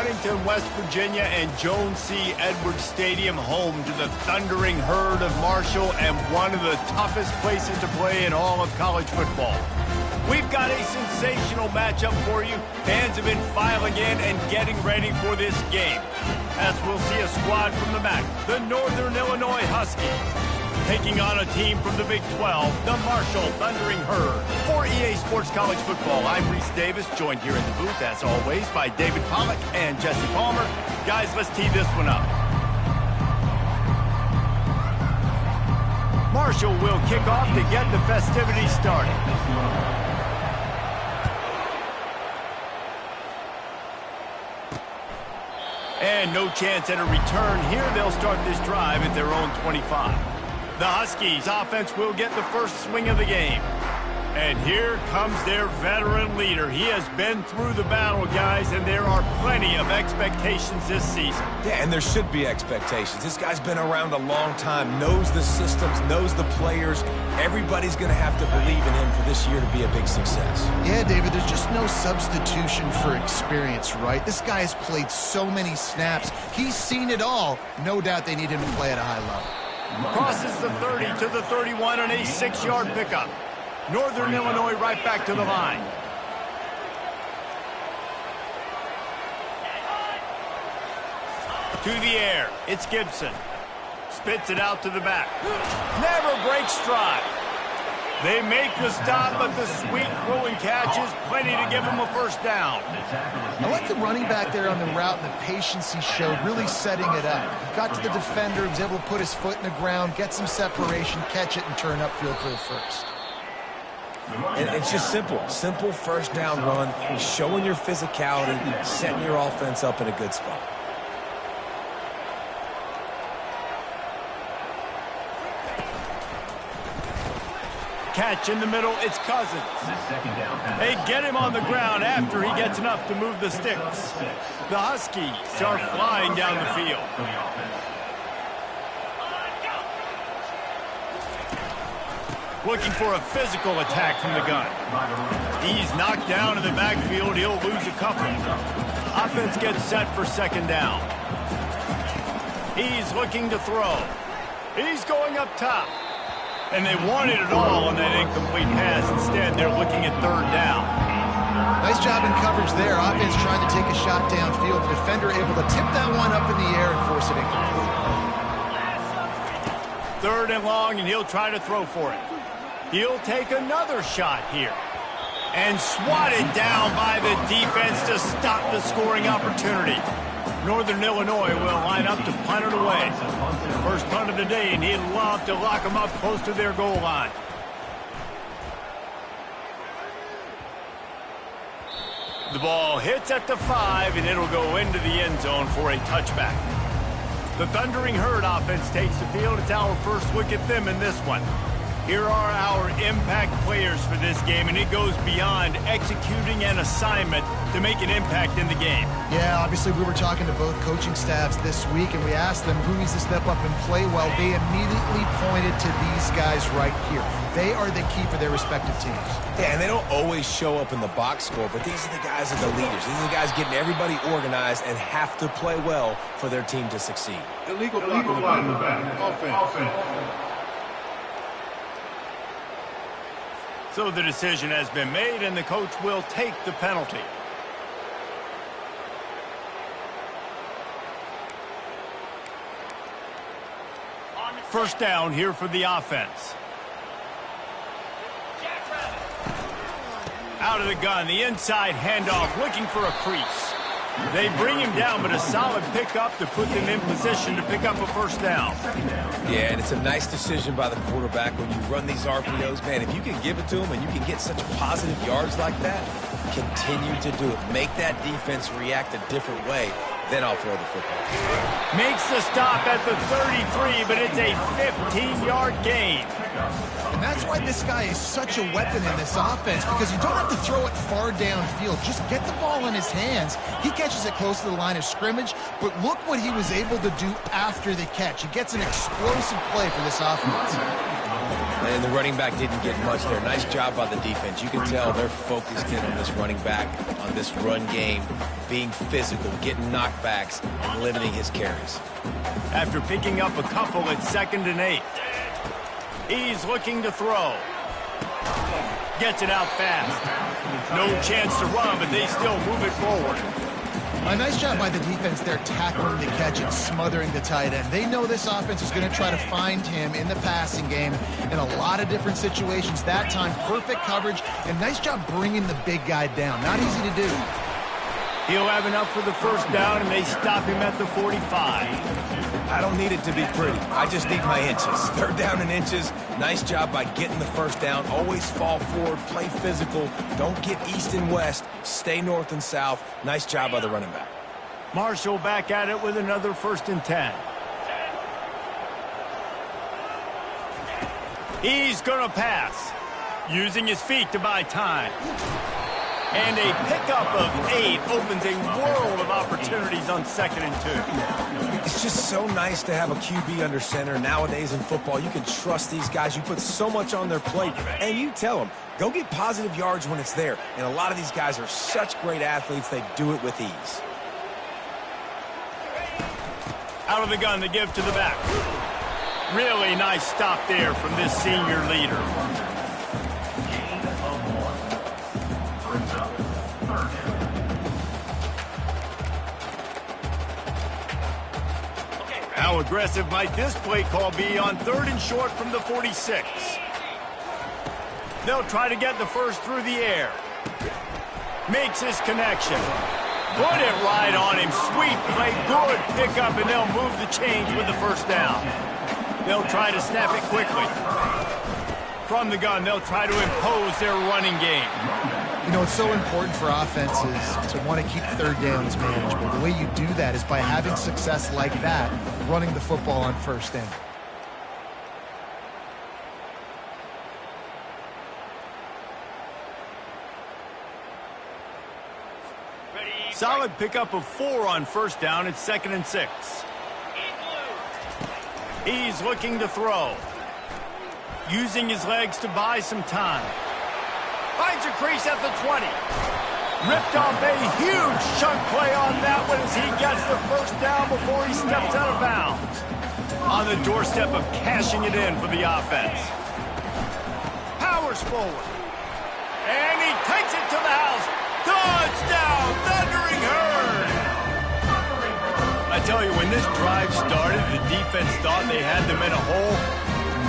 Huntington, West Virginia, and Joan C. Edwards Stadium, home to the Thundering Herd of Marshall and one of the toughest places to play in all of college football. We've got a sensational matchup for you. Fans have been filing in and getting ready for this game, as we'll see a squad from the MAC, the Northern Illinois Huskies, taking on a team from the Big 12, the Marshall Thundering Herd. For EA Sports College Football, I'm Reese Davis, joined here in the booth, as always, by David Pollack and Jesse Palmer. Guys, let's tee this one up. Marshall will kick off to get the festivities started. And no chance at a return here. They'll start this drive at their own 25. The Huskies offense will get the first swing of the game. And here comes their veteran leader. He has been through the battle, guys, and there are plenty of expectations this season. Yeah, and there should be expectations. This guy's been around a long time, knows the systems, knows the players. Everybody's going to have to believe in him for this year to be a big success. Yeah, David, there's just no substitution for experience, right? This guy has played so many snaps. He's seen it all. No doubt they need him to play at a high level. Crosses the 30 to the 31 on a 6-yard pickup. Northern Illinois right back to the line. To the air, it's Gibson. Spits it out to the back. Never breaks stride. They make the stop, but the sweet throwing catch is plenty to give them a first down. I like the running back there on the route and the patience he showed, really setting it up. He got to the defender, was able to put his foot in the ground, get some separation, catch it, and turn upfield for the first. And it's just simple first down run, showing your physicality, setting your offense up in a good spot. Catch in the middle, it's Cousins. They get him on the ground after he gets enough to move the sticks. The Huskies are flying down the field. Looking for a physical attack from the gun. He's knocked down in the backfield. He'll lose a couple. Offense gets set for second down. He's looking to throw. He's going up top. And they wanted it all on that incomplete pass. Instead, they're looking at third down. Nice job in coverage there. Offense trying to take a shot downfield. The defender able to tip that one up in the air and force it incomplete. Third and long, and he'll try to throw for it. He'll take another shot here. And swatted down by the defense to stop the scoring opportunity. Northern Illinois will line up to punt it away. First punt of the day, and he'd love to lock them up close to their goal line. The ball hits at the 5, and it'll go into the end zone for a touchback. The Thundering Herd offense takes the field. It's our first look at them in this one. Here are our impact players for this game, and it goes beyond executing an assignment to make an impact in the game. Yeah, obviously we were talking to both coaching staffs this week, and we asked them who needs to step up and play well. They immediately pointed to these guys right here. They are the key for their respective teams. Yeah, and they don't always show up in the box score, but these are the guys that are the leaders. These are the guys getting everybody organized and have to play well for their team to succeed. Illegal block in the back. Offense. So the decision has been made, and the coach will take the penalty. First down here for the offense. Out of the gun, the inside handoff, looking for a crease. They bring him down, but a solid pickup to put them in position to pick up a first down. Yeah, and it's a nice decision by the quarterback when you run these RPOs. Man, if you can give it to them and you can get such positive yards like that, continue to do it. Make that defense react a different way, then I'll throw the football. Makes the stop at the 33, but it's a 15-yard gain. And that's why this guy is such a weapon in this offense, because you don't have to throw it far downfield. Just get the ball in his hands. He catches it close to the line of scrimmage, but look what he was able to do after the catch. He gets an explosive play for this offense. And the running back didn't get much there. Nice job by the defense. You can tell they're focused in on this running back, on this run game, being physical, getting knockbacks, and limiting his carries. After picking up a couple at 2nd and 8. He's looking to throw. Gets it out fast. No chance to run, but they still move it forward. A nice job by the defense there, tackling the catch and smothering the tight end. They know this offense is going to try to find him in the passing game in a lot of different situations. That time, perfect coverage, and nice job bringing the big guy down. Not easy to do. He'll have enough for the first down, and they stop him at the 45. I don't need it to be pretty. I just need my inches. 3rd down and inches. Nice job by getting the first down. Always fall forward, play physical. Don't get east and west. Stay north and south. Nice job by the running back. Marshall back at it with another 1st and 10. He's going to pass, using his feet to buy time. And a pickup of 8 opens a world of opportunities on 2nd and 2. It's just so nice to have a QB under center. Nowadays in football, you can trust these guys. You put so much on their plate, and you tell them, go get positive yards when it's there. And a lot of these guys are such great athletes, they do it with ease. Out of the gun, they give to the back. Really nice stop there from this senior leader. How aggressive might this play call be on 3rd and short from the 46? They'll try to get the first through the air. Makes his connection. Put it right on him. Sweet play, good pickup, and they'll move the chains with the first down. They'll try to snap it quickly. From the gun, they'll try to impose their running game. You know, it's so important for offenses to want to keep 3rd downs manageable. The way you do that is by having success like that, running the football on 1st down. Solid pickup of 4 on 1st down. It's 2nd and 6. He's looking to throw, using his legs to buy some time. Finds a crease at the 20. Ripped off a huge chunk play on that one as he gets the first down before he steps out of bounds. On the doorstep of cashing it in for the offense. Powers forward. And he takes it to the house. Touchdown, Thundering Herd! I tell you, when this drive started, the defense thought they had them in a hole.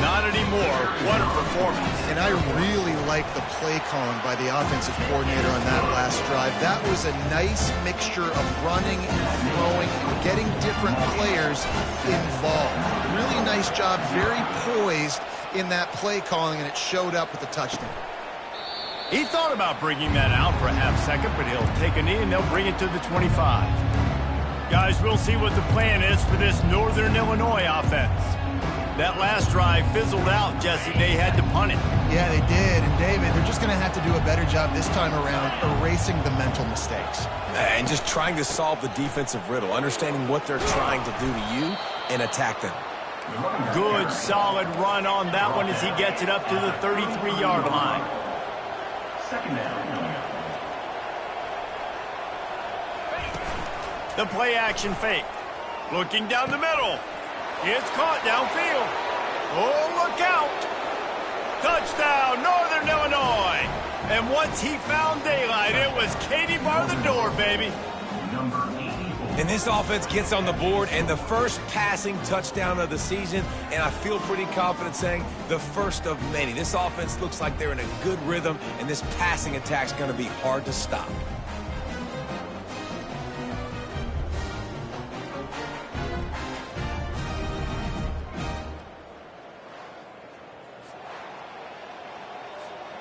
Not anymore. What a performance. And I really like the play calling by the offensive coordinator on that last drive. That was a nice mixture of running and throwing and getting different players involved. Really nice job, very poised in that play calling, and it showed up with the touchdown. He thought about bringing that out for a half second, but he'll take a knee and they'll bring it to the 25. Guys, we'll see what the plan is for this Northern Illinois offense. That last drive fizzled out, Jesse. They had to punt it. Yeah, they did. And, David, they're just going to have to do a better job this time around erasing the mental mistakes. And just trying to solve the defensive riddle, understanding what they're trying to do to you and attack them. Good, solid run on that one as he gets it up to the 33-yard line. 2nd down. The play-action fake. Looking down the middle. It's caught downfield. Oh, look out. Touchdown, Northern Illinois. And once he found daylight, it was Katie bar the door, baby. Number 84. And this offense gets on the board, and the first passing touchdown of the season, and I feel pretty confident saying the first of many. This offense looks like they're in a good rhythm, and this passing attack's going to be hard to stop.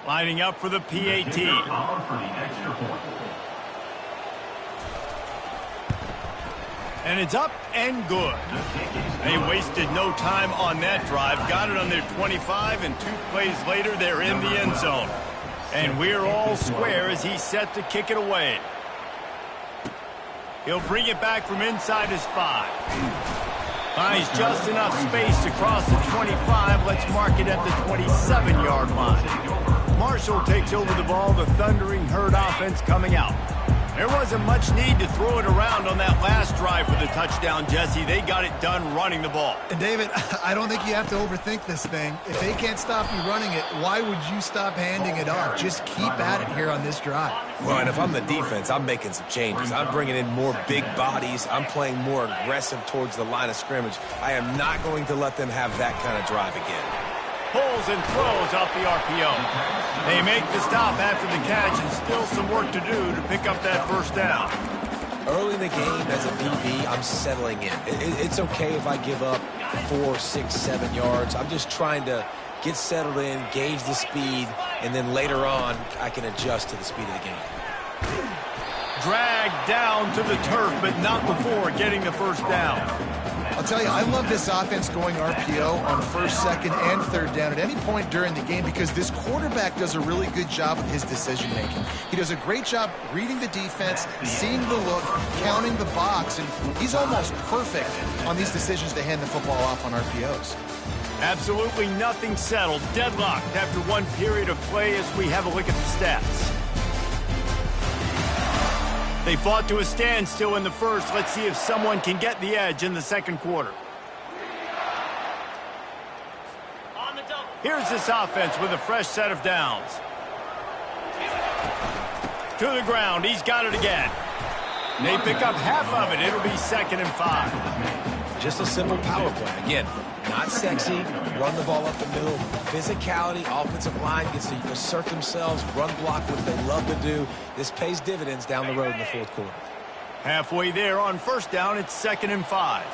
Lining up for the PAT. And it's up and good. They wasted no time on that drive. Got it on their 25, and 2 plays later, they're in the end zone. And we're all square as he's set to kick it away. He'll bring it back from inside his 5. Finds just enough space to cross the 25. Let's mark it at the 27-yard line. Marshall takes over the ball. The Thundering Herd offense coming out. There wasn't much need to throw it around on that last drive for the touchdown, Jesse. They got it done running the ball. And, David, I don't think you have to overthink this thing. If they can't stop you running it, why would you stop handing it off? Just keep at it here on this drive. Well, and if I'm the defense, I'm making some changes. I'm bringing in more big bodies. I'm playing more aggressive towards the line of scrimmage. I am not going to let them have that kind of drive again. Pulls and throws off the RPO. They make the stop after the catch, and still some work to do to pick up that first down. Early in the game, as a DB, I'm settling in. It's okay if I give up 4, 6, 7 yards. I'm just trying to get settled in, gauge the speed, and then later on, I can adjust to the speed of the game. Dragged down to the turf, but not before getting the first down. I'll tell you, I love this offense going RPO on first, second, and third down at any point during the game because this quarterback does a really good job with his decision-making. He does a great job reading the defense, seeing the look, counting the box, and he's almost perfect on these decisions to hand the football off on RPOs. Absolutely nothing settled. Deadlocked after one period of play as we have a look at the stats. They fought to a standstill in the first. Let's see if someone can get the edge in the second quarter. Here's this offense with a fresh set of downs. To the ground. He's got it again. They pick up half of it. It'll be 2nd and 5. Just a simple power play. Again, not sexy, run the ball up the middle. Physicality, offensive line gets to assert themselves, run block, what they love to do. This pays dividends down the road in the fourth quarter. Halfway there on first down, it's 2nd and 5.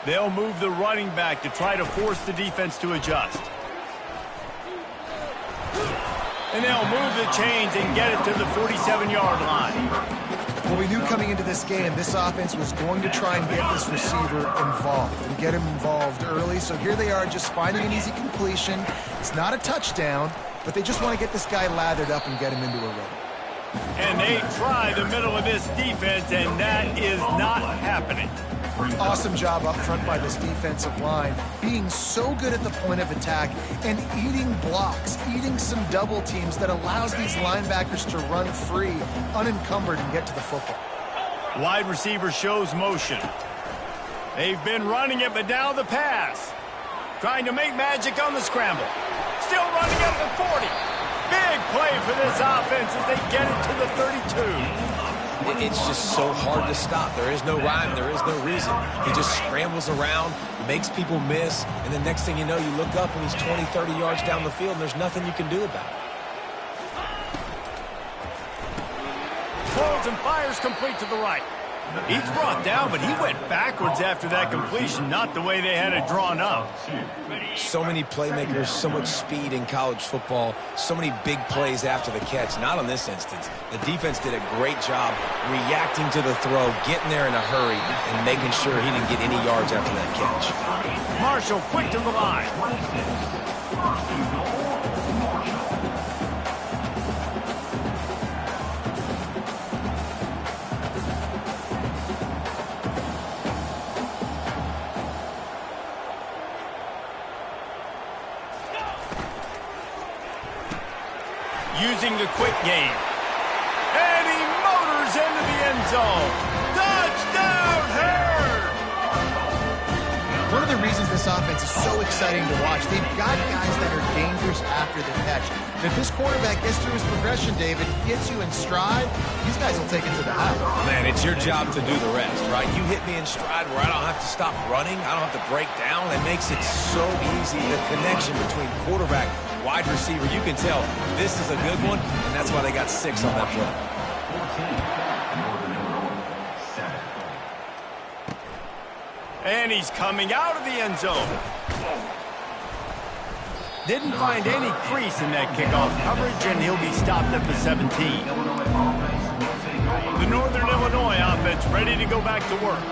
They'll move the running back to try to force the defense to adjust. And they'll move the chains and get it to the 47-yard line. Well, we knew coming into this game, this offense was going to try and get this receiver involved and get him involved early. So here they are just finding an easy completion. It's not a touchdown, but they just want to get this guy lathered up and get him into a rhythm. And they try the middle of this defense, and that is not happening. Awesome job up front by this defensive line, being so good at the point of attack and eating blocks, eating some double teams that allows these linebackers to run free, unencumbered, and get to the football. Wide receiver shows motion. They've been running it, but now the pass. Trying to make magic on the scramble. Still running at the 40. Big play for this offense as they get it to the 32. It's just so hard to stop. There is no rhyme. There is no reason. He just scrambles around, makes people miss, and the next thing you know, you look up and he's 20, 30 yards down the field, and there's nothing you can do about it. Pulls and fires complete to the right. He's brought down, but he went backwards after that completion, not the way they had it drawn up. So many playmakers, so much speed in college football, so many big plays after the catch. Not on this instance. The defense did a great job reacting to the throw, getting there in a hurry, and making sure he didn't get any yards after that catch. Marshall quick to the line. Using the quick game. And he motors into the end zone. Touchdown, Herd! One of the reasons this offense is so exciting to watch, they've got guys that are dangerous after the catch. And if this quarterback gets through his progression, David, gets you in stride, these guys will take it to the house. Man, it's your job to do the rest, right? You hit me in stride where I don't have to stop running. I don't have to break down. It makes it so easy. The connection between quarterback, wide receiver, you can tell this is a good one, and that's why they got 6 on that play. And he's coming out of the end zone. Didn't find any crease in that kickoff coverage, and he'll be stopped at the 17. The Northern Illinois offense ready to go back to work.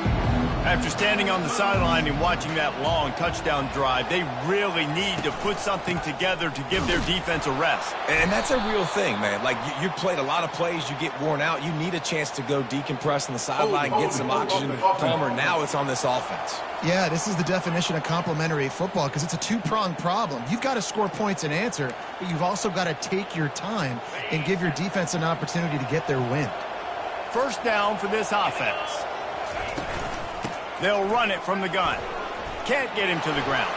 After standing on the sideline and watching that long touchdown drive, they really need to put something together to give their defense a rest. And that's a real thing, man. Like, you played a lot of plays, you get worn out, you need a chance to go decompress on the sideline, get some oxygen. Palmer, now it's on this offense. Yeah, this is the definition of complementary football because it's a two-pronged problem. You've got to score points and answer, but you've also got to take your time and give your defense an opportunity to get their win. First down for this offense. They'll run it from the gun. Can't get him to the ground.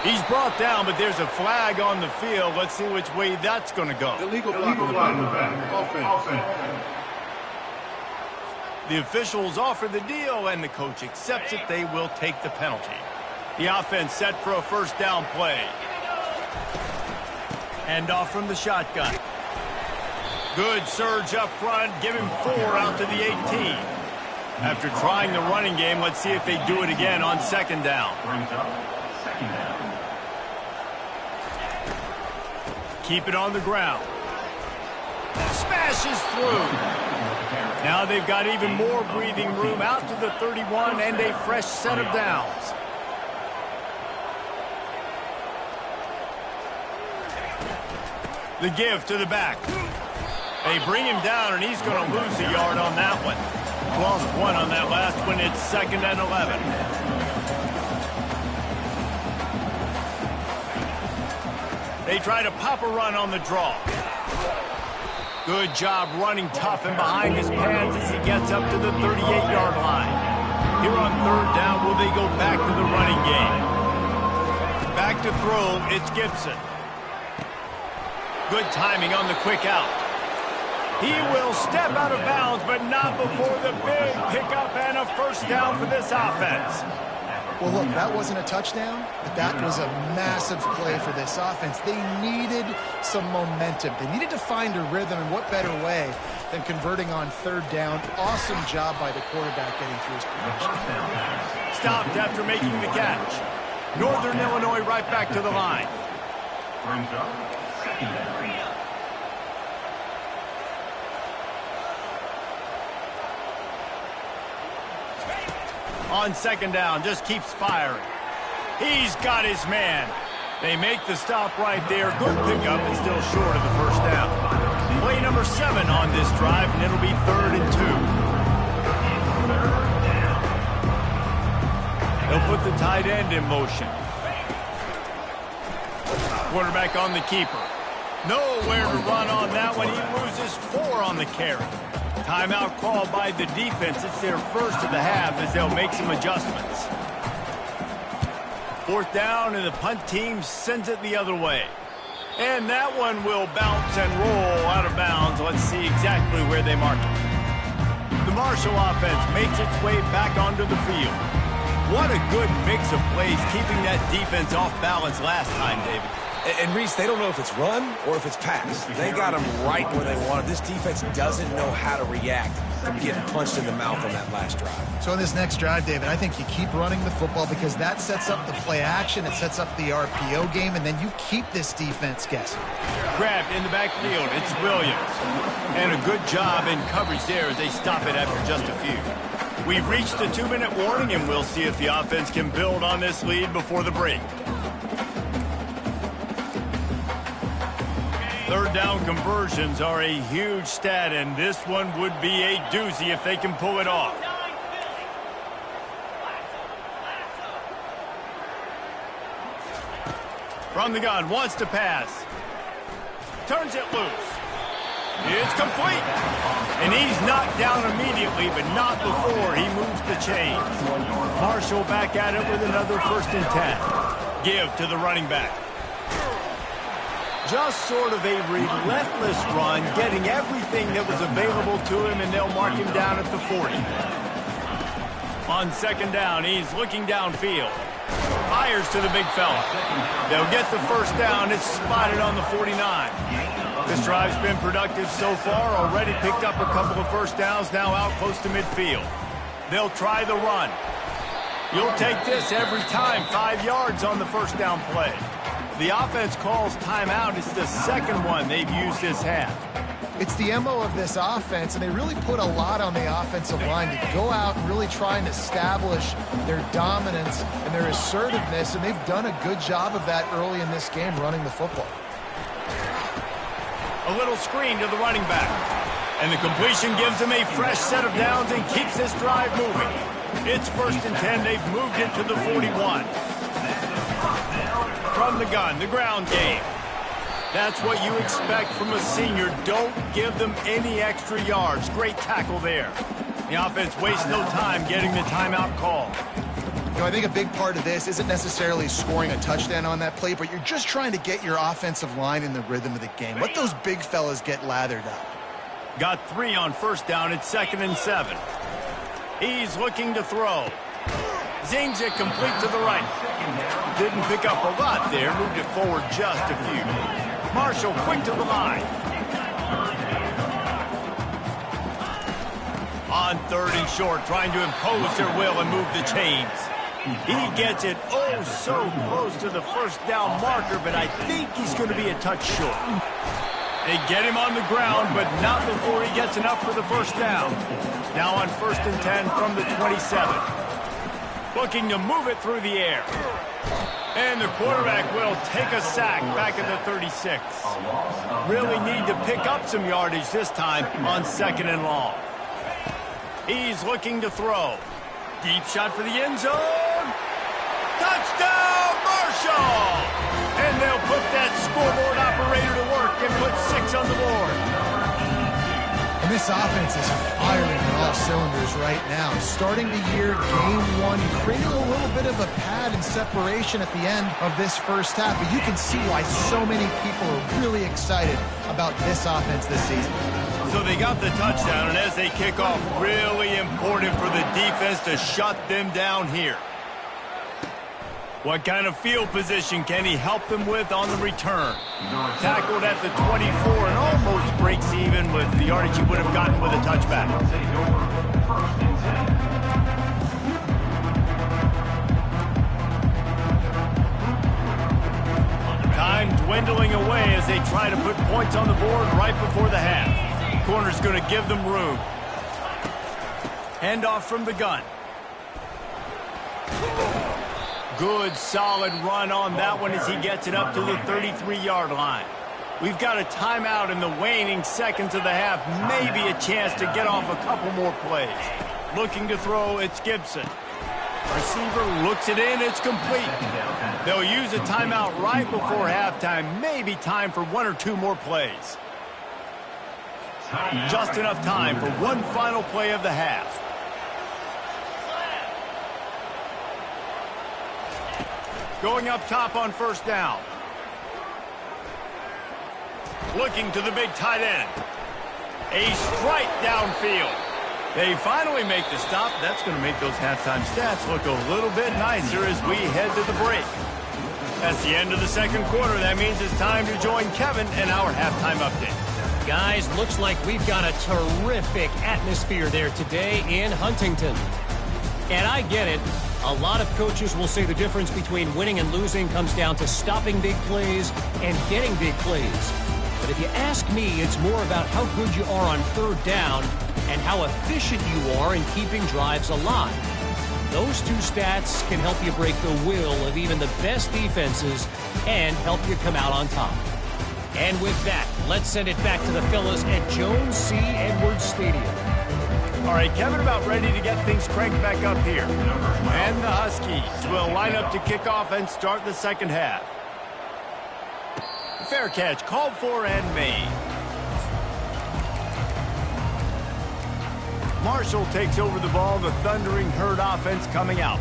He's brought down, but there's a flag on the field. Let's see which way that's going to go. Illegal block in the back. Offense. The officials offer the deal, and the coach accepts it. They will take the penalty. The offense set for a first down play. Hand off from the shotgun. Good surge up front. Give him 4 out to the 18. After trying the running game, let's see if they do it again on second down. Keep it on the ground. Smashes through. Now they've got even more breathing room out to the 31 and a fresh set of downs. The give to the back. They bring him down, and he's going to lose a yard on that one. Lost 1 on that last one. It's 2nd and 11. They try to pop a run on the draw. Good job running tough and behind his pads as he gets up to the 38-yard line. Here on third down, will they go back to the running game? Back to throw, it's Gibson. Good timing on the quick out. He will step out of bounds, but not before the big pickup and a first down for this offense. Well, look, that wasn't a touchdown, but that was a massive play for this offense. They needed some momentum. They needed to find a rhythm, and what better way than converting on third down. Awesome job by the quarterback getting through his progression. Stopped after making the catch. Northern Illinois right back to the line. Brings up second down. On second down, just keeps firing. He's got his man. They make the stop right there. Good pickup, and still short of the first down. Play number 7 on this drive, and it'll be 3rd and 2. They'll put the tight end in motion. Quarterback on the keeper. Nowhere to run on that one. He loses 4 on the carry. Timeout called by the defense. It's their first of the half as they'll make some adjustments. 4th down, and the punt team sends it the other way. And that one will bounce and roll out of bounds. Let's see exactly where they mark it. The Marshall offense makes its way back onto the field. What a good mix of plays, keeping that defense off balance last time, David. And Reese, they don't know if it's run or if it's pass. They got them right where they want it. This defense doesn't know how to react from getting punched in the mouth on that last drive. So in this next drive, David, I think you keep running the football because that sets up the play action, it sets up the RPO game, and then you keep this defense guessing. Grabbed in the backfield, it's Williams. And a good job in coverage there as they stop it after just a few. We've reached the 2-minute warning, and we'll see if the offense can build on this lead before the break. Third down conversions are a huge stat, and this one would be a doozy if they can pull it off. From the gun, wants to pass. Turns it loose. It's complete. And he's knocked down immediately, but not before he moves the chains. Marshall back at it with another 1st and 10. Give to the running back. Just sort of a relentless run, getting everything that was available to him, and they'll mark him down at the 40. On second down, he's looking downfield. Fires to the big fella. They'll get the first down. It's spotted on the 49. This drive's been productive so far. Already picked up a couple of first downs, now out close to midfield. They'll try the run. You'll take this every time. 5 yards on the first down play. The offense calls timeout. It's the second one they've used this half. It's the MO of this offense, and they really put a lot on the offensive line to go out and really try and establish their dominance and their assertiveness, and they've done a good job of that early in this game running the football. A little screen to the running back. And the completion gives him a fresh set of downs and keeps this drive moving. It's 1st and 10. They've moved it to the 41. From the gun, the ground game. That's what you expect from a senior. Don't give them any extra yards. Great tackle there. The offense wastes no time getting the timeout call. You know, I think a big part of this isn't necessarily scoring a touchdown on that play, but you're just trying to get your offensive line in the rhythm of the game. Let those big fellas get lathered up. Got 3 on 1st down. It's 2nd and 7. He's looking to throw. Zings it complete to the right. Didn't pick up a lot there. Moved it forward just a few. Marshall quick to the line. On 3rd and short, trying to impose their will and move the chains. He gets it oh so close to the 1st down marker, but I think he's going to be a touch short. They get him on the ground, but not before he gets enough for the 1st down. Now on 1st and 10 from the 27. Looking to move it through the air. And the quarterback will take a sack back at the 36. Really need to pick up some yardage this time on 2nd and long. He's looking to throw. Deep shot for the end zone. Touchdown, Marshall! And they'll put that scoreboard operator to work and put 6 on the board. And this offense is firing on all cylinders right now. Starting the year, game 1, creating a little bit of a pad and separation at the end of this 1st half. But you can see why so many people are really excited about this offense this season. So they got the touchdown, and as they kick off, really important for the defense to shut them down here. What kind of field position can he help them with on the return? Tackled at the 24 and almost breaks even with the yardage he would have gotten with a touchback. Time dwindling away as they try to put points on the board right before the half. Corner's going to give them room. Handoff from the gun. Good, solid run on that one as he gets it up to the 33-yard line. We've got a timeout in the waning seconds of the half. Maybe a chance to get off a couple more plays. Looking to throw, it's Gibson. Receiver looks it in, it's complete. They'll use a timeout right before halftime. Maybe time for 1 or 2 more plays. Just enough time for one final play of the half. Going up top on 1st down. Looking to the big tight end. A strike downfield. They finally make the stop. That's going to make those halftime stats look a little bit nicer as we head to the break. That's the end of the 2nd quarter. That means it's time to join Kevin in our halftime update. Guys, looks like we've got a terrific atmosphere there today in Huntington. And I get it. A lot of coaches will say the difference between winning and losing comes down to stopping big plays and getting big plays. But if you ask me, it's more about how good you are on 3rd down and how efficient you are in keeping drives alive. Those 2 stats can help you break the will of even the best defenses and help you come out on top. And with that, let's send it back to the fellas at Jones C. Edwards Stadium. All right, Kevin, about ready to get things cranked back up here. And the Huskies will line up to kick off and start the 2nd half. Fair catch, called for and made. Marshall takes over the ball, the Thundering Herd offense coming out.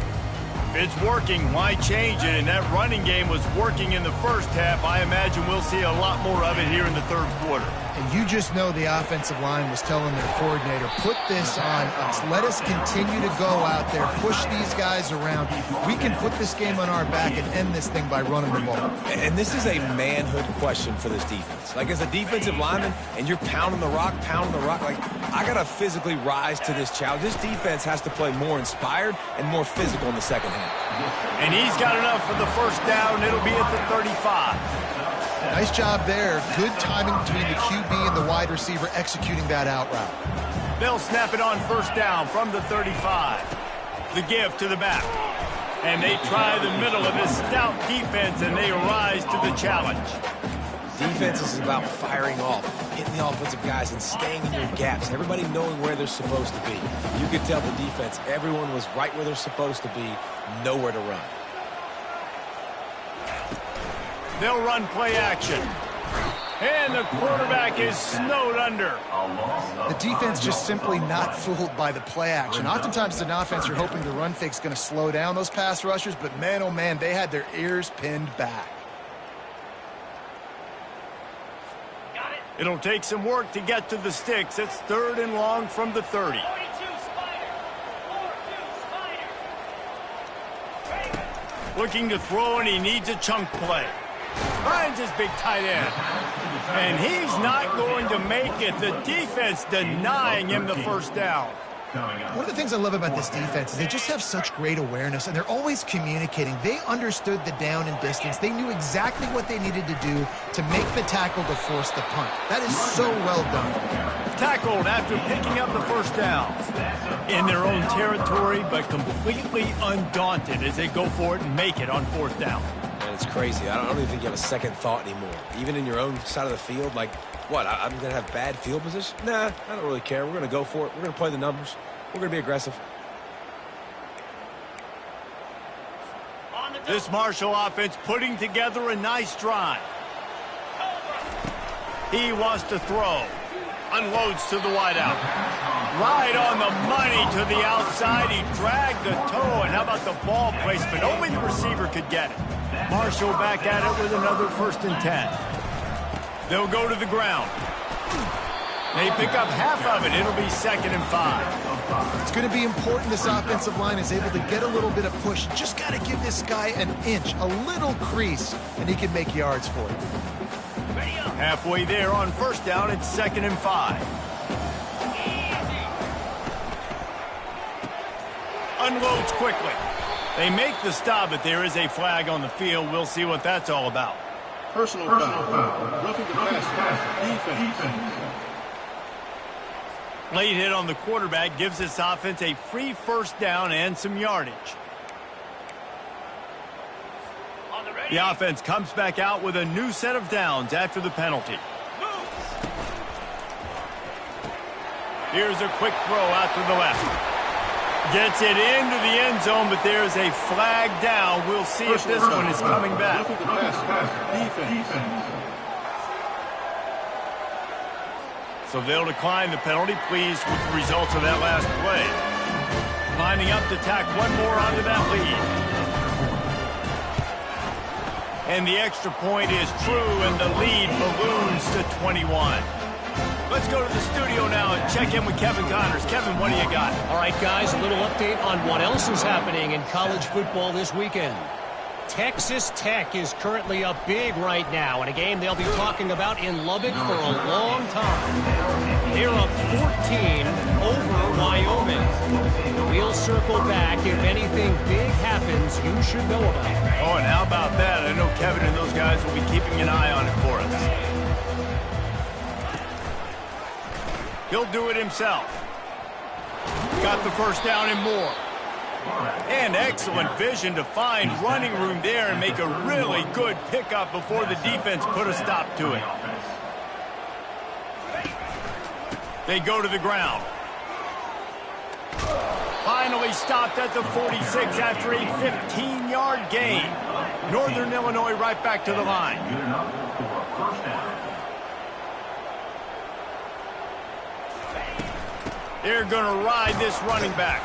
If it's working, why change it? And that running game was working in the 1st half. I imagine we'll see a lot more of it here in the 3rd quarter. And you just know the offensive line was telling their coordinator, put this on us. Let us continue to go out there, push these guys around. We can put this game on our back and end this thing by running the ball. And this is a manhood question for this defense. Like, as a defensive lineman, and you're pounding the rock, like, I got to physically rise to this challenge. This defense has to play more inspired and more physical in the 2nd half. And he's got enough for the 1st down. It'll be at the 35. Nice job there. Good timing between the QB and the wide receiver executing that out route. They'll snap it on first down from the 35. The give to the back. And they try the middle of this stout defense, and they rise to the challenge. Defense is about firing off, hitting the offensive guys, and staying in your gaps. Everybody knowing where they're supposed to be. You could tell the defense, everyone was right where they're supposed to be, nowhere to run. They'll run play action. And the quarterback is snowed under. The defense just simply not fooled by the play action. Oftentimes, as an offense, you're hoping the run fake's going to slow down those pass rushers, but man, oh man, they had their ears pinned back. It'll take some work to get to the sticks. It's 3rd and long from the 30. Looking to throw, and he needs a chunk play. Finds his big tight end. And he's not going to make it. The defense denying him the first down. One of the things I love about this defense is they just have such great awareness, and they're always communicating. They understood the down and distance. They knew exactly what they needed to do to make the tackle to force the punt. That is so well done. Tackled after picking up the first down. In their own territory, but completely undaunted as they go for it and make it on 4th down. And it's crazy. I don't even think you have a second thought anymore. Even in your own side of the field, like, what, I'm going to have bad field position? Nah, I don't really care. We're going to go for it. We're going to play the numbers. We're going to be aggressive. This Marshall offense putting together a nice drive. He wants to throw. Unloads to the wideout. Right on the money to the outside. He dragged the toe. And how about the ball placement? Only the receiver could get it. Marshall back at it with another 1st and 10. They'll go to the ground. They pick up half of it. It'll be 2nd and 5. It's going to be important this offensive line is able to get a little bit of push. Just got to give this guy an inch, a little crease, and he can make yards for it. Halfway there on 1st down, it's 2nd and 5. Unloads quickly. They make the stop, but there is a flag on the field. We'll see what that's all about. Personal foul. Roughing the pass. Defense. Late hit on the quarterback gives this offense a free 1st down and some yardage. The offense comes back out with a new set of downs after the penalty. Here's a quick throw out to the left. Gets it into the end zone, but there's a flag down. We'll see if this one is coming back. So they'll decline the penalty, pleased with the results of that last play. Lining up to tack one more onto that lead. And the extra point is true, and the lead balloons to 21. Let's go to the studio now and check in with Kevin Connors. Kevin, what do you got? All right, guys, a little update on what else is happening in college football this weekend. Texas Tech is currently up big right now in a game they'll be talking about in Lubbock for a long time. They're up 14 over Wyoming. We'll circle back. If anything big happens, you should know about it. Oh, and how about that? I know Kevin and those guys will be keeping an eye on it for us. He'll do it himself. Got the 1st down and more. And excellent vision to find running room there and make a really good pickup before the defense put a stop to it. They go to the ground. Finally stopped at the 46 after a 15-yard gain. Northern Illinois right back to the line. They're going to ride this running back.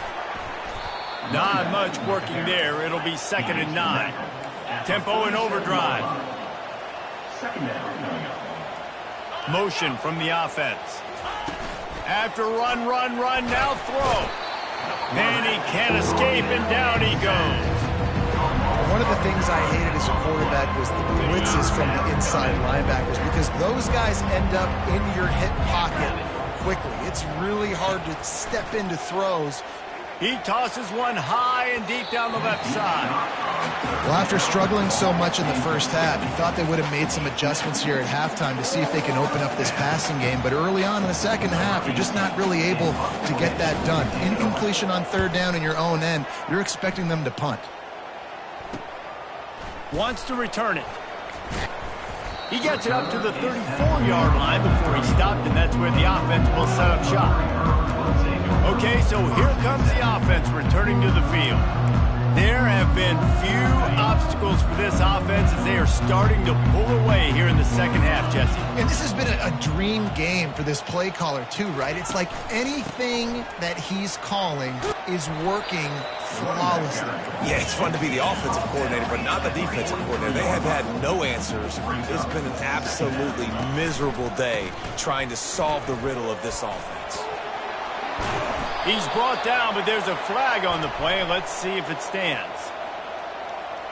Not much working there. It'll be 2nd and 9. Tempo and overdrive. Motion from the offense. After run, now throw. And he can't escape, and down he goes. One of the things I hated as a quarterback was the blitzes from the inside linebackers, because those guys end up in your hip pocket quickly. It's really hard to step into throws He tosses one high and deep down the left side. Well, after struggling so much in the first half, you thought they would have made some adjustments here at halftime to see if they can open up this passing game. But early on in the second half, you're just not really able to get that done. Incompletion on third down in your own end, you're expecting them to punt. Wants to return it. He gets it up to the 34-yard line before he stopped, and that's where the offense will set up shop. Okay, so here comes the offense returning to the field. There have been few obstacles for this offense as they are starting to pull away here in the second half, Jesse. And this has been a dream game for this play caller too, right? It's like anything that he's calling is working flawlessly. Yeah, it's fun to be the offensive coordinator, but not the defensive coordinator. They have had no answers. It's been an absolutely miserable day trying to solve the riddle of this offense. He's brought down, but there's a flag on the play. Let's see if it stands.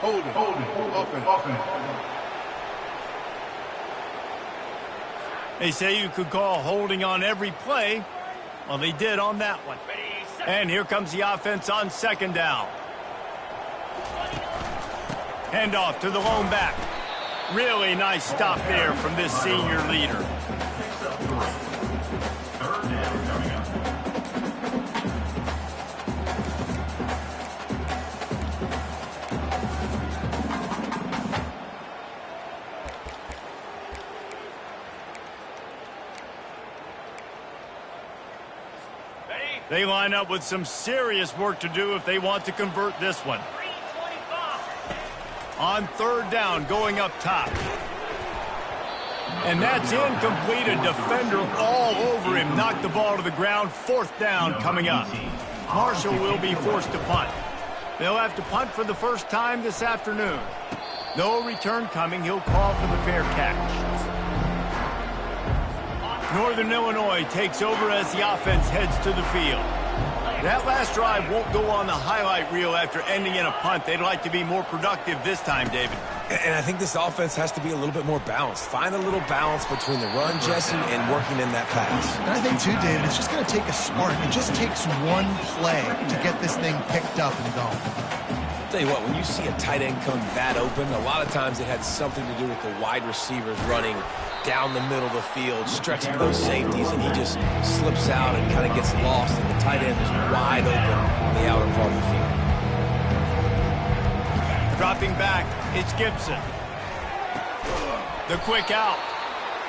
Holding. Offense. They say you could call holding on every play. Well, they did on that one. And here comes the offense on second down. Handoff to the lone back. Really nice stop there from this senior leader. They line up with some serious work to do if they want to convert this one. On third down, going up top. And that's incomplete. A defender all over him. Knocked the ball to the ground. Fourth down coming up. Marshall will be forced to punt. They'll have to punt for the first time this afternoon. No return coming. He'll call for the fair catch. Northern Illinois takes over as the offense heads to the field. That last drive won't go on the highlight reel after ending in a punt. They'd like to be more productive this time, David. And I think this offense has to be a little bit more balanced. Find a little balance between the run, Jesse, and working in that pass. And I think, too, David, it's just going to take a spark. It just takes one play to get this thing picked up and going. Tell you what, when you see a tight end come that open, a lot of times it had something to do with the wide receivers running down the middle of the field, stretching those safeties, and he just slips out and kind of gets lost, and the tight end is wide open on the outer part of the field. Dropping back, it's Gibson. The quick out.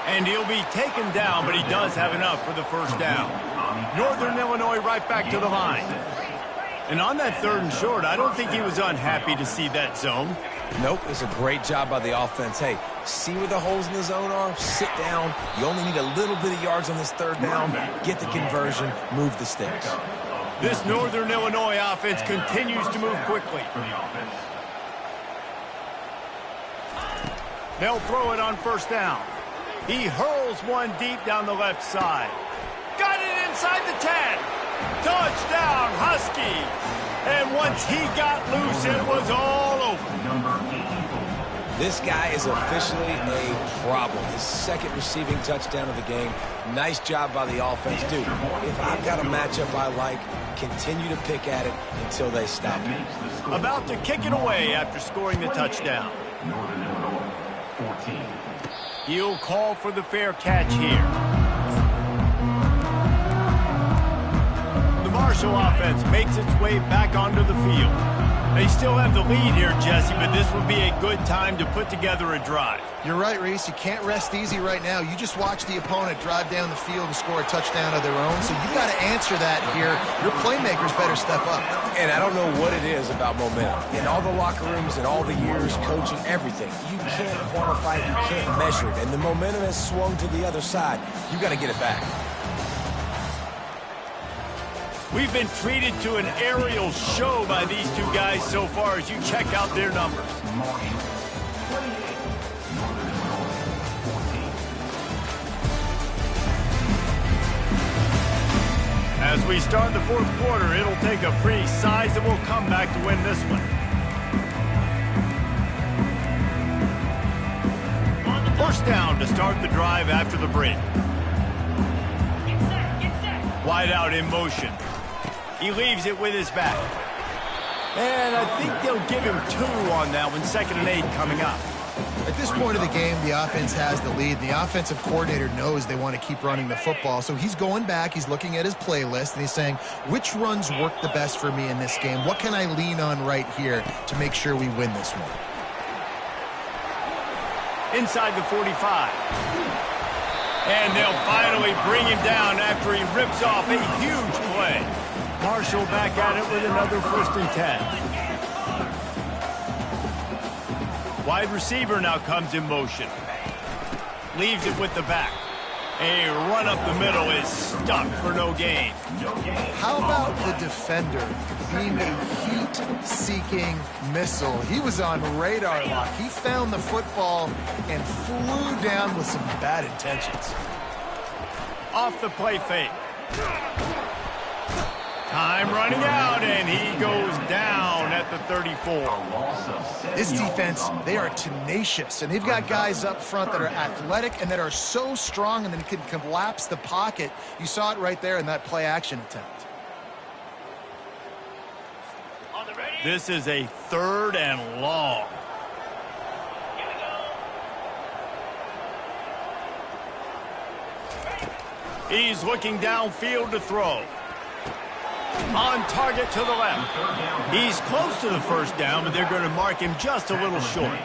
And he'll be taken down, but he does have enough for the first down. Northern Illinois right back to the line. And on that third and short, I don't think he was unhappy to see that zone. Nope, it's a great job by the offense. Hey, see where the holes in the zone are? Sit down. You only need a little bit of yards on this third down. Get the conversion, move the sticks. This Northern Illinois offense continues to move quickly. They'll throw it on first down. He hurls one deep down the left side. Got it inside the 10. Touchdown, Husky. And once he got loose, it was all over. This guy is officially a problem. His second receiving touchdown of the game. Nice job by the offense, dude. If I've got a matchup I like, continue to pick at it until they stop it. About to kick it away after scoring the touchdown. He'll call for the fair catch here. The Marshall offense makes its way back onto the field. They still have the lead here, Jesse, but this would be a good time to put together a drive. You're right, Reese. You can't rest easy right now. You just watch the opponent drive down the field and score a touchdown of their own, so you've got to answer that here. Your playmakers better step up. And I don't know what it is about momentum. In all the locker rooms and all the years, coaching, everything, you can't quantify it, you can't measure it. And the momentum has swung to the other side. You got to get it back. We've been treated to an aerial show by these two guys so far as you check out their numbers. As we start the fourth quarter, it'll take a pretty sizable comeback to win this one. First down to start the drive after the break. Wide out in motion. He leaves it with his back. And I think they'll give him 2 on that one. 2nd and 8 coming up. At this point of the game, the offense has the lead. The offensive coordinator knows they want to keep running the football. So he's going back, he's looking at his playlist, and he's saying, which runs work the best for me in this game? What can I lean on right here to make sure we win this one? Inside the 45. And they'll finally bring him down after he rips off a huge play. Marshall back at it with another 1st and 10. Wide receiver now comes in motion. Leaves it with the back. A run up the middle is stuck for no gain. How about the defender being a heat-seeking missile? He was on radar lock. He found the football and flew down with some bad intentions. Off the play fake. Time running out, and he goes down at the 34. This defense, they are tenacious, and they've got guys up front that are athletic and that are so strong and then can collapse the pocket. You saw it right there in that play-action attempt. This is a 3rd and long. He's looking downfield to throw. On target to the left. He's close to the 1st down, but they're going to mark him just a little short.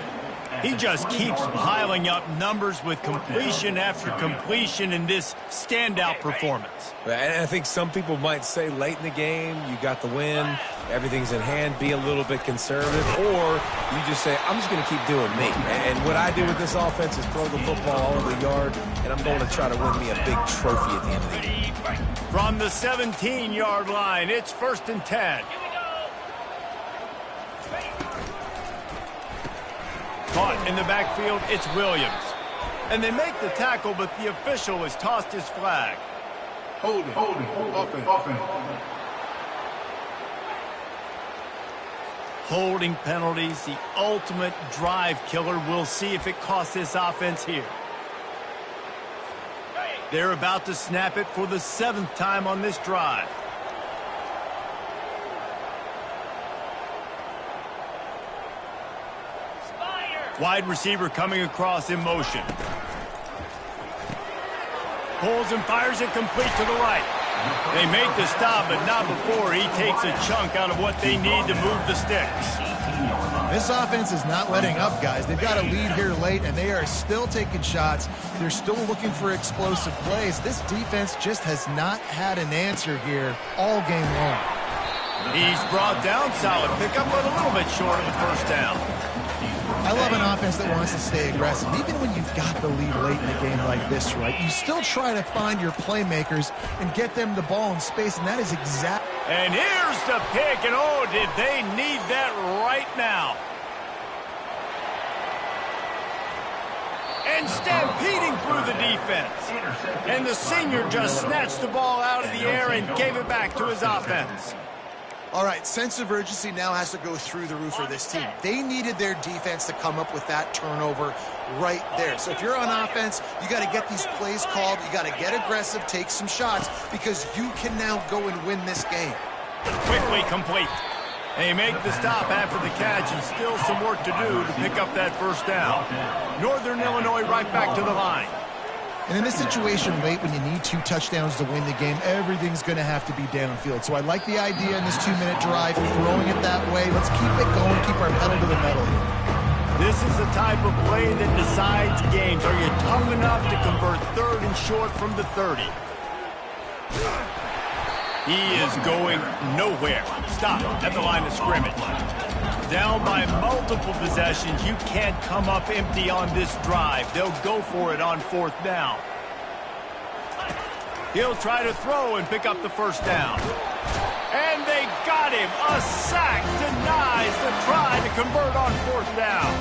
He just keeps piling up numbers with completion after completion in this standout performance. And I think some people might say late in the game, you got the win, everything's in hand, be a little bit conservative, or you just say, I'm just going to keep doing me. And what I do with this offense is throw the football all over the yard, and I'm going to try to win me a big trophy at the end of the game. From the 17-yard line, it's 1st and 10. Caught in the backfield, it's Williams. And they make the tackle, but the official has tossed his flag. Holding. Offense. Holding penalties, the ultimate drive killer. We'll see if it costs this offense here. They're about to snap it for the 7th time on this drive. Wide receiver coming across in motion. Pulls and fires it complete to the right. They make the stop, but not before he takes a chunk out of what they need to move the sticks. This offense is not letting up, guys. They've got a lead here late, and they are still taking shots. They're still looking for explosive plays. This defense just has not had an answer here all game long. He's brought down, solid pickup, but a little bit short of the 1st down. I love an offense that wants to stay aggressive. Even when you've got the lead late in a game like this, right, you still try to find your playmakers and get them the ball in space, and that is exactly... And here's the pick, and oh, did they need that right now. And stampeding through the defense. And the senior just snatched the ball out of the air and gave it back to his offense. All right, sense of urgency now has to go through the roof for this team. They needed their defense to come up with that turnover right there. So if you're on offense, you got to get these plays called. You got to get aggressive, take some shots, because you can now go and win this game. Quickly complete. They make the stop after the catch, and still some work to do to pick up that 1st down. Northern Illinois right back to the line. And in this situation late when you need 2 touchdowns to win the game, everything's going to have to be downfield. So I like the idea in this 2-minute drive, throwing it that way. Let's keep it going, keep our pedal to the metal here. This is the type of play that decides games. Are you tough enough to convert 3rd and short from the 30? He is going nowhere. Stop at the line of scrimmage. Down by multiple possessions. You can't come up empty on this drive. They'll go for it on 4th down. He'll try to throw and pick up the 1st down. And they got him. A sack denies the try to convert on 4th down.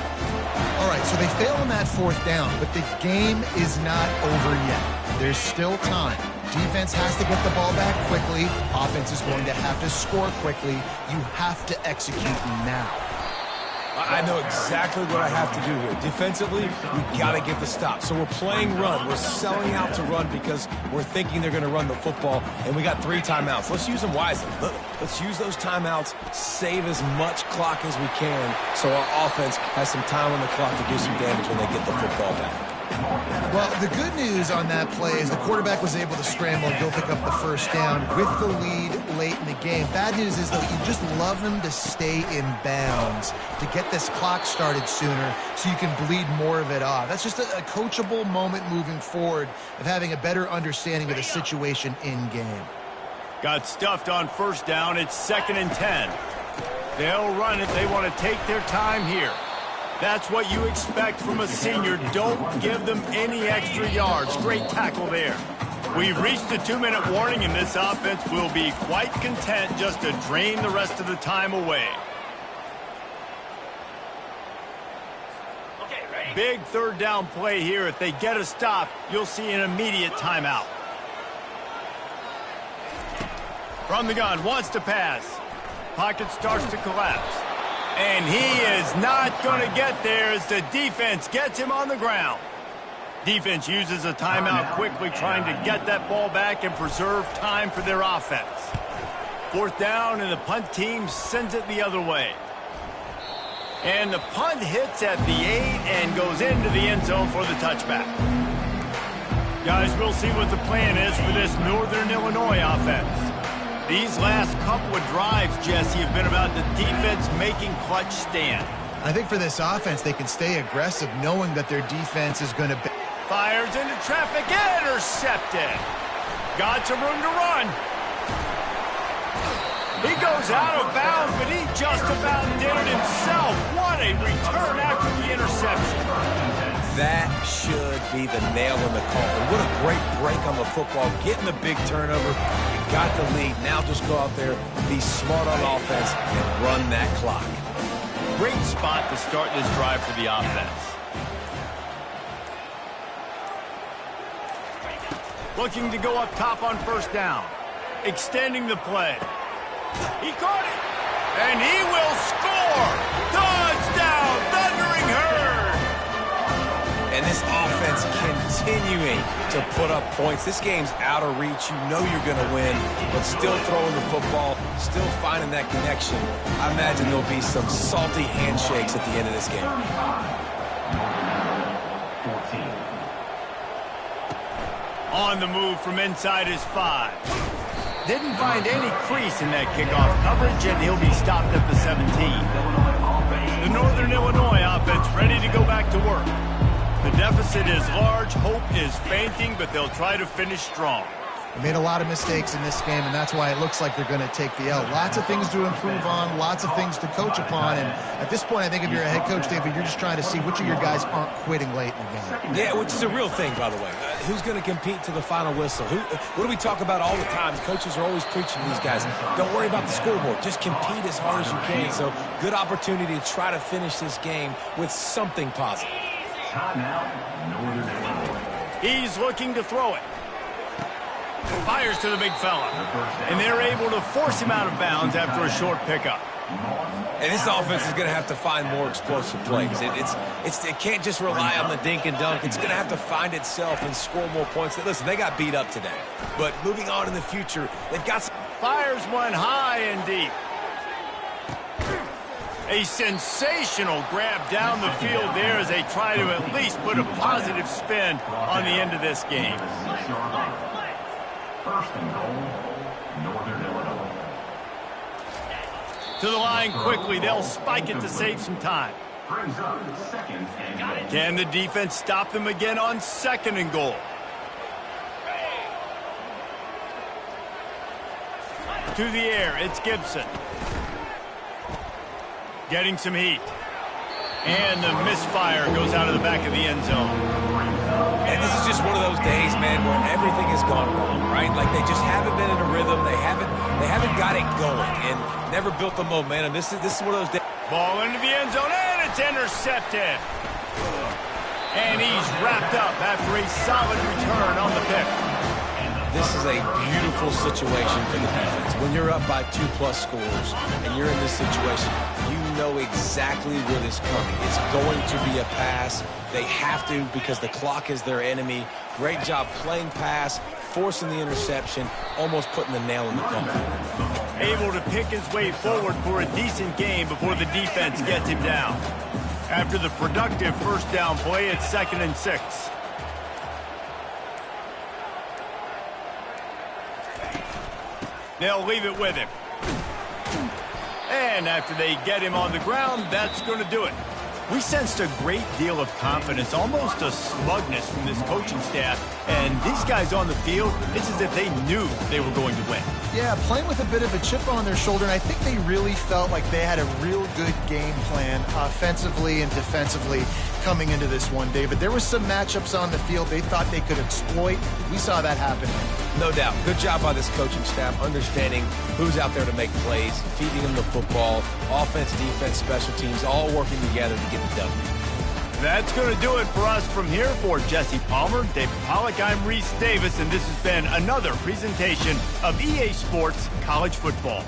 All right, so they fail on that 4th down, but the game is not over yet. There's still time. Defense has to get the ball back quickly. Offense is going to have to score quickly. You have to execute now. I know exactly what I have to do here. Defensively, we got to get the stop. So we're playing run. We're selling out to run because we're thinking they're going to run the football, and we got 3 timeouts. Let's use them wisely. Let's use those timeouts, save as much clock as we can so our offense has some time on the clock to do some damage when they get the football back. Well, the good news on that play is the quarterback was able to scramble and go pick up the first down with the lead late in the game. Bad news is, though, you just love them to stay in bounds to get this clock started sooner so you can bleed more of it off. That's just a coachable moment moving forward of having a better understanding of the situation in game. Got stuffed on first down. It's 2nd and 10. They'll run it. They want to take their time here. That's what you expect from a senior. Don't give them any extra yards. Great tackle there. We've reached the 2-minute warning, and this offense will be quite content just to drain the rest of the time away. Okay, ready? Big 3rd down play here. If they get a stop, you'll see an immediate timeout. From the gun, wants to pass. Pocket starts to collapse. And he is not going to get there as the defense gets him on the ground. Defense uses a timeout quickly, trying to get that ball back and preserve time for their offense. 4th down, and the punt team sends it the other way. And the punt hits at the 8 and goes into the end zone for the touchback. Guys, we'll see what the plan is for this Northern Illinois offense. These last couple of drives, Jesse, have been about the defense making clutch stand. I think for this offense, they can stay aggressive knowing that their defense is going to be... Fires into traffic, intercepted. Got some room to run. He goes out of bounds, but he just about did it himself. What a return after the interception. That should be the nail in the coffin. What a great break on the football. Getting the big turnover. You got the lead. Now just go out there, be smart on offense, and run that clock. Great spot to start this drive for the offense. Looking to go up top on first down. Extending the play. He caught it. And he will score. Touchdown, Thundering Herd. And this offense continuing to put up points. This game's out of reach. You know you're going to win, but still throwing the football, still finding that connection. I imagine there'll be some salty handshakes at the end of this game. On the move from inside his 5. Didn't find any crease in that kickoff coverage, and he'll be stopped at the 17. The Northern Illinois offense ready to go back to work. The deficit is large, hope is fainting, but they'll try to finish strong. They made a lot of mistakes in this game, and that's why it looks like they're going to take the L. Lots of things to improve on, lots of things to coach upon, and at this point, I think if you're a head coach, David, you're just trying to see which of your guys aren't quitting late in the game. Yeah, which is a real thing, by the way. Who's going to compete to the final whistle? What do we talk about all the time? Coaches are always preaching to these guys. Don't worry about the scoreboard. Just compete as hard as you can. So, good opportunity to try to finish this game with something positive. He's looking to throw it. Fires to the big fella. And they're able to force him out of bounds after a short pickup. And this offense is going to have to find more explosive plays. It can't just rely on the dink and dunk. It's going to have to find itself and score more points. Listen, they got beat up today. But moving on in the future, they've got some... Fires one high and deep. A sensational grab down the field there as they try to at least put a positive spin on the end of this game. First and goal, Northern Illinois. To the line quickly. They'll spike it to save some time. Brings up 2nd and goal. Can the defense stop them again on 2nd and goal? To the air, it's Gibson. Getting some heat. And the misfire goes out of the back of the end zone. And this is just one of those days, man, where everything has gone wrong, right? Like they just haven't been in a rhythm. They haven't got it going and never built the momentum. This is one of those days. Ball into the end zone, and it's intercepted. And he's wrapped up after a solid return on the pick. This is a beautiful situation for the defense. When you're up by 2+ scores and you're in this situation, you know exactly what is coming. It's going to be a pass. They have to because the clock is their enemy. Great job playing pass, forcing the interception, almost putting the nail in the coffin. Able to pick his way forward for a decent game before the defense gets him down. After the productive first down play, it's 2nd and 6. They'll leave it with him. And after they get him on the ground, that's going to do it. We sensed a great deal of confidence, almost a smugness from this coaching staff. And these guys on the field, it's as if they knew they were going to win. Yeah, playing with a bit of a chip on their shoulder, and I think they really felt like they had a real good game plan offensively and defensively coming into this one, David. There were some matchups on the field they thought they could exploit. We saw that happen. No doubt. Good job by this coaching staff, understanding who's out there to make plays, feeding them the football, offense, defense, special teams, all working together to get the W. That's going to do it for us from here. For Jesse Palmer, David Pollack, I'm Reese Davis, and this has been another presentation of EA Sports College Football.